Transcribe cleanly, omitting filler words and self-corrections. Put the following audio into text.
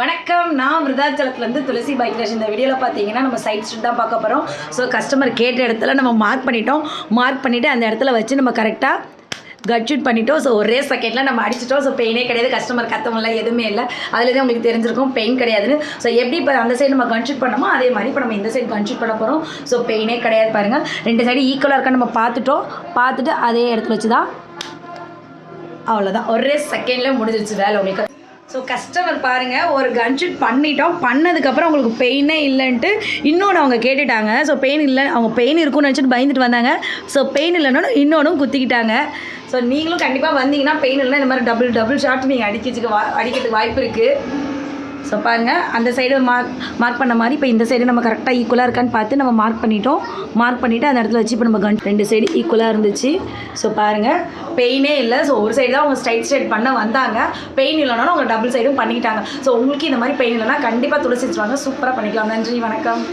வணக்கம், நான் விருதாச்சலத்துலேருந்து துளசி பைக் ரேஷ். இந்த வீடியோவில் பார்த்தீங்கன்னா நம்ம சைட் ஸ்ட்ரிட் தான் பார்க்க போகிறோம். ஸோ கஸ்டமர் கேட்ட இடத்துல நம்ம மார்க் பண்ணிவிட்டு அந்த இடத்துல வச்சு நம்ம கரெக்டாக கட் ஷூட் பண்ணிட்டோம். ஸோ ஒரே செகண்டில் நம்ம அடிச்சிட்டோம். ஸோ பெயினே கிடையாது, கஸ்டமர் கத்தவங்கள எதுவுமே இல்லை. அதுலேருந்து உங்களுக்கு தெரிஞ்சிருக்கும் பெயின் கிடையாதுன்னு. ஸோ எப்படி இப்போ அந்த சைடு நம்ம கன் ஷூட் பண்ணோமோ அதே மாதிரி இப்போ நம்ம இந்த சைடு கன் ஷூட் பண்ண போகிறோம். ஸோ பெயினே கிடையாது. பாருங்கள், ரெண்டு சைடு ஈக்குவலாக இருக்கான்னு நம்ம பார்த்துட்டு அதே இடத்துல வச்சு தான் அவ்வளோதான், ஒரே செகண்டில் முடிஞ்சிருச்சு வேலை உங்களுக்கு. ஸோ கஸ்டமர் பாருங்கள், ஒரு கன் ஷூட் பண்ணதுக்கப்புறம் உங்களுக்கு பெயினே இல்லைன்ட்டு இன்னொன்று அவங்க கேட்டுட்டாங்க. ஸோ பெயின் இல்லை, அவங்க பெயின் இருக்கும்னு நினச்சிட்டு பயந்துட்டு வந்தாங்க. ஸோ பெயின் இல்லைன்னு இன்னொன்றும் குத்திக்கிட்டாங்க. ஸோ நீங்களும் கண்டிப்பாக வந்தீங்கன்னா பெயின் இல்லைன்னா இந்த மாதிரி டபுள் ஷாட் நீங்கள் அடிக்கிறதுக்கு வாய்ப்பு இருக்குது. ஸோ பாருங்கள், அந்த சைடு மார்க் பண்ண மாதிரி இப்போ இந்த சைடு நம்ம கரெக்டாக ஈக்குவலாக இருக்கான்னு பார்த்து நம்ம மார்க் பண்ணிவிட்டு அந்த இடத்துல வச்சு இப்போ நம்ம ரெண்டு சைடு ஈக்குவலாக இருந்துச்சு. ஸோ பாருங்கள், பெயினே இல்லை. ஸோ ஒரு சைடு தான் அவங்க ஸ்ட்ரைட் பண்ண வந்தாங்க. பெயின் இல்லைனாலும் அவங்க டபுள் சைடும் பண்ணிக்கிட்டாங்க. ஸோ உங்களுக்கு இந்த மாதிரி பெயின் இல்லைனா கண்டிப்பாக துளசி வாங்க, சூப்பராக பண்ணிக்கலாம். நன்றி, வணக்கம்.